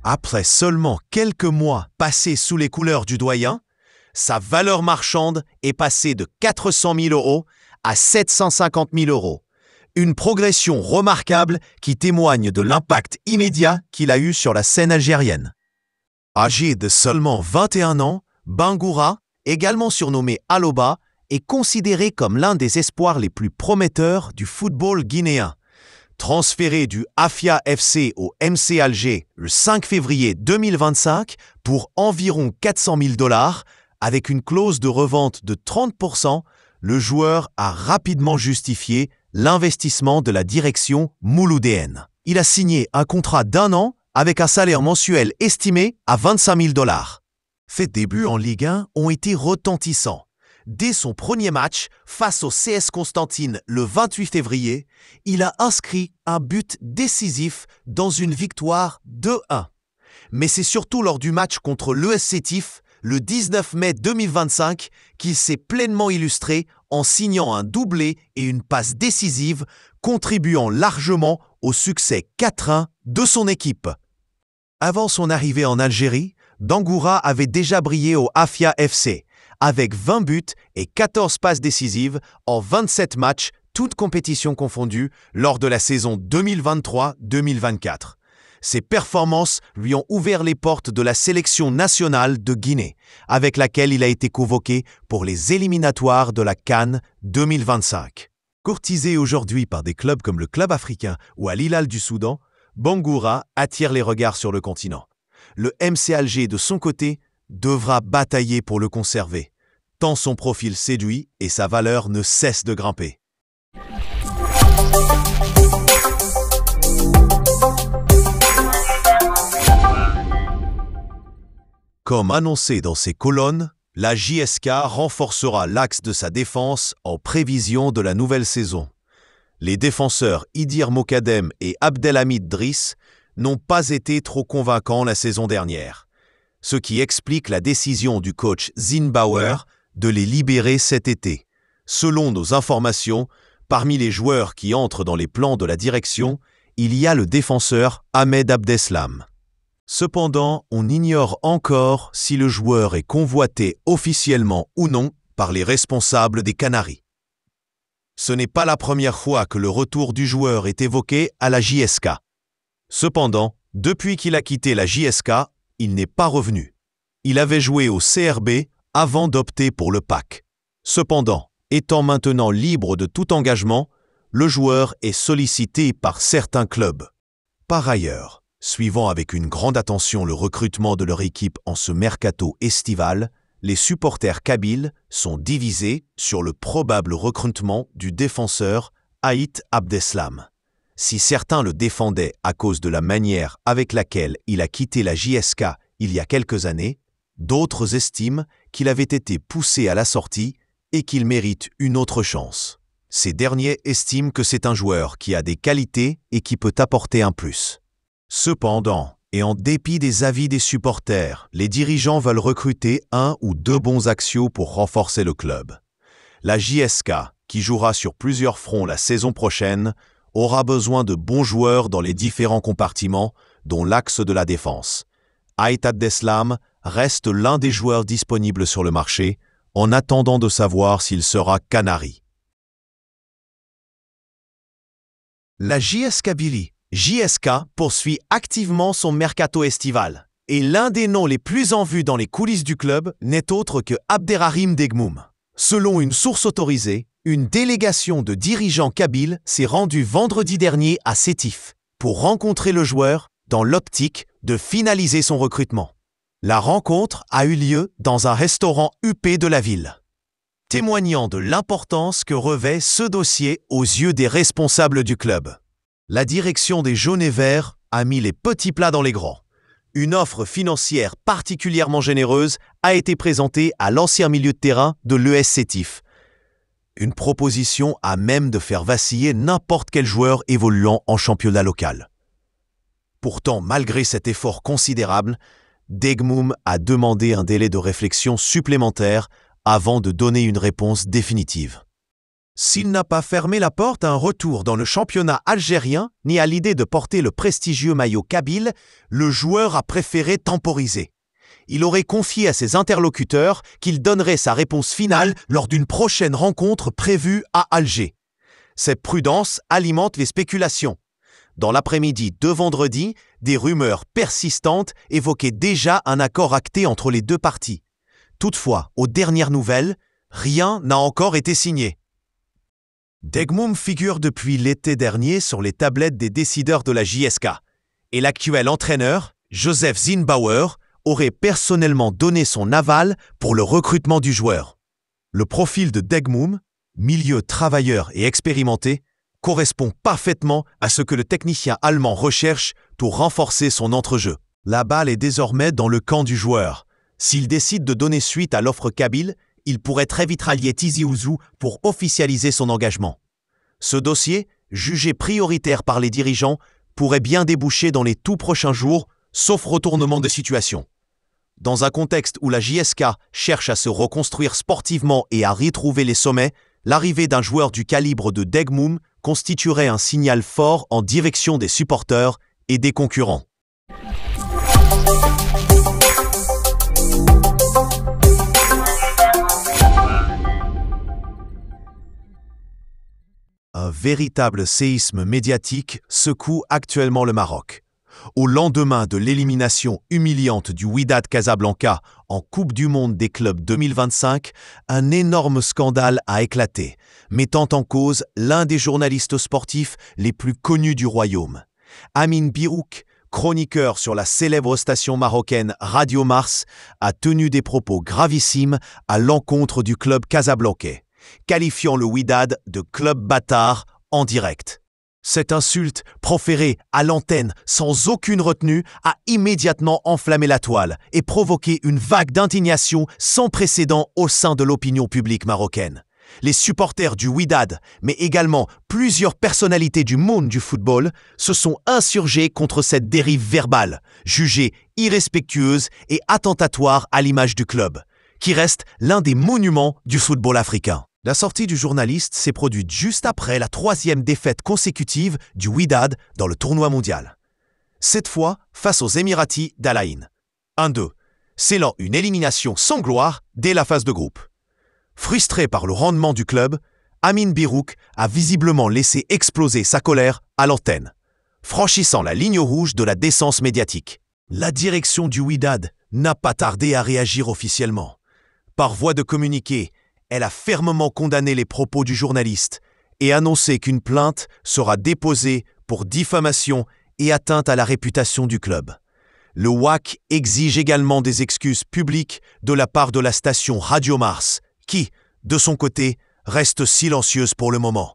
Après seulement quelques mois passés sous les couleurs du doyen, sa valeur marchande est passée de 400 000 € à 750 000 €. Une progression remarquable qui témoigne de l'impact immédiat qu'il a eu sur la scène algérienne. Âgé de seulement 21 ans, Bangoura, également surnommé Aloba, est considéré comme l'un des espoirs les plus prometteurs du football guinéen. Transféré du Afia FC au MC Alger le 5 février 2025 pour environ 400 000 $, avec une clause de revente de 30%, le joueur a rapidement justifié l'investissement de la direction mouloudéenne. Il a signé un contrat d'1 an avec un salaire mensuel estimé à 25 000 $. Ses débuts en Ligue 1 ont été retentissants. Dès son premier match, face au CS Constantine le 28 février, il a inscrit un but décisif dans une victoire 2-1. Mais c'est surtout lors du match contre l'ES Sétif, le 19 mai 2025, qu'il s'est pleinement illustré en signant un doublé et une passe décisive, contribuant largement au succès 4-1 de son équipe. Avant son arrivée en Algérie, Bangoura avait déjà brillé au Afia FC, avec 20 buts et 14 passes décisives en 27 matchs, toutes compétitions confondues, lors de la saison 2023-2024. Ses performances lui ont ouvert les portes de la sélection nationale de Guinée, avec laquelle il a été convoqué pour les éliminatoires de la CAN 2025. Courtisé aujourd'hui par des clubs comme le Club africain ou Al Hilal du Soudan, Bangoura attire les regards sur le continent. Le MC Alger, de son côté, devra batailler pour le conserver, tant son profil séduit et sa valeur ne cesse de grimper. Comme annoncé dans ses colonnes, la JSK renforcera l'axe de sa défense en prévision de la nouvelle saison. Les défenseurs Idir Mokadem et Abdelhamid Driss n'ont pas été trop convaincants la saison dernière, ce qui explique la décision du coach Zinnbauer de les libérer cet été. Selon nos informations, parmi les joueurs qui entrent dans les plans de la direction, il y a le défenseur Ahmed Abdeslam. Cependant, on ignore encore si le joueur est convoité officiellement ou non par les responsables des Canaries. Ce n'est pas la première fois que le retour du joueur est évoqué à la JSK. Cependant, depuis qu'il a quitté la JSK, il n'est pas revenu. Il avait joué au CRB avant d'opter pour le PAC. Cependant, étant maintenant libre de tout engagement, le joueur est sollicité par certains clubs. Par ailleurs, suivant avec une grande attention le recrutement de leur équipe en ce mercato estival, les supporters kabyles sont divisés sur le probable recrutement du défenseur Haït Abdeslam. Si certains le défendaient à cause de la manière avec laquelle il a quitté la JSK il y a quelques années, d'autres estiment qu'il avait été poussé à la sortie et qu'il mérite une autre chance. Ces derniers estiment que c'est un joueur qui a des qualités et qui peut apporter un plus. Cependant, et en dépit des avis des supporters, les dirigeants veulent recruter 1 ou 2 bons axiaux pour renforcer le club. La JSK, qui jouera sur plusieurs fronts la saison prochaine, aura besoin de bons joueurs dans les différents compartiments, dont l'axe de la défense. Haït Abdeslam reste l'un des joueurs disponibles sur le marché, en attendant de savoir s'il sera Canari. La JS Kabylie, JSK, poursuit activement son mercato estival. Et l'un des noms les plus en vue dans les coulisses du club n'est autre que Abderrahim Degmoum. Selon une source autorisée, une délégation de dirigeants kabyles s'est rendue vendredi dernier à Sétif pour rencontrer le joueur dans l'optique de finaliser son recrutement. La rencontre a eu lieu dans un restaurant huppé de la ville, témoignant de l'importance que revêt ce dossier aux yeux des responsables du club. La direction des Jaunes et Verts a mis les petits plats dans les grands. Une offre financière particulièrement généreuse a été présentée à l'ancien milieu de terrain de l'ES Sétif. Une proposition à même de faire vaciller n'importe quel joueur évoluant en championnat local. Pourtant, malgré cet effort considérable, Degmoum a demandé un délai de réflexion supplémentaire avant de donner une réponse définitive. S'il n'a pas fermé la porte à un retour dans le championnat algérien, ni à l'idée de porter le prestigieux maillot kabyle, le joueur a préféré temporiser. Il aurait confié à ses interlocuteurs qu'il donnerait sa réponse finale lors d'une prochaine rencontre prévue à Alger. Cette prudence alimente les spéculations. Dans l'après-midi de vendredi, des rumeurs persistantes évoquaient déjà un accord acté entre les deux parties. Toutefois, aux dernières nouvelles, rien n'a encore été signé. Degmoum figure depuis l'été dernier sur les tablettes des décideurs de la JSK, et l'actuel entraîneur, Joseph Zinnbauer, aurait personnellement donné son aval pour le recrutement du joueur. Le profil de Degmoum, milieu travailleur et expérimenté, correspond parfaitement à ce que le technicien allemand recherche pour renforcer son entrejeu. La balle est désormais dans le camp du joueur. S'il décide de donner suite à l'offre kabyle, il pourrait très vite rallier Tizi Ouzou pour officialiser son engagement. Ce dossier, jugé prioritaire par les dirigeants, pourrait bien déboucher dans les tout prochains jours, sauf retournement de situation. Dans un contexte où la JSK cherche à se reconstruire sportivement et à retrouver les sommets, l'arrivée d'un joueur du calibre de Degmoum constituerait un signal fort en direction des supporters et des concurrents. Un véritable séisme médiatique secoue actuellement le Maroc. Au lendemain de l'élimination humiliante du Wydad Casablanca en Coupe du Monde des clubs 2025, un énorme scandale a éclaté, mettant en cause l'un des journalistes sportifs les plus connus du royaume. Amin Birouk, chroniqueur sur la célèbre station marocaine Radio Mars, a tenu des propos gravissimes à l'encontre du club casablancais, qualifiant le Wydad de club bâtard en direct. Cette insulte, proférée à l'antenne sans aucune retenue, a immédiatement enflammé la toile et provoqué une vague d'indignation sans précédent au sein de l'opinion publique marocaine. Les supporters du Wydad, mais également plusieurs personnalités du monde du football, se sont insurgés contre cette dérive verbale, jugée irrespectueuse et attentatoire à l'image du club, qui reste l'un des monuments du football africain. La sortie du journaliste s'est produite juste après la 3e défaite consécutive du Wydad dans le tournoi mondial. Cette fois face aux Émiratis d'Al Ain. 1-2, scellant une élimination sans gloire dès la phase de groupe. Frustré par le rendement du club, Amin Birouk a visiblement laissé exploser sa colère à l'antenne, franchissant la ligne rouge de la décence médiatique. La direction du Wydad n'a pas tardé à réagir officiellement. Par voie de communiqué, elle a fermement condamné les propos du journaliste et annoncé qu'une plainte sera déposée pour diffamation et atteinte à la réputation du club. Le WAC exige également des excuses publiques de la part de la station Radio Mars, qui, de son côté, reste silencieuse pour le moment.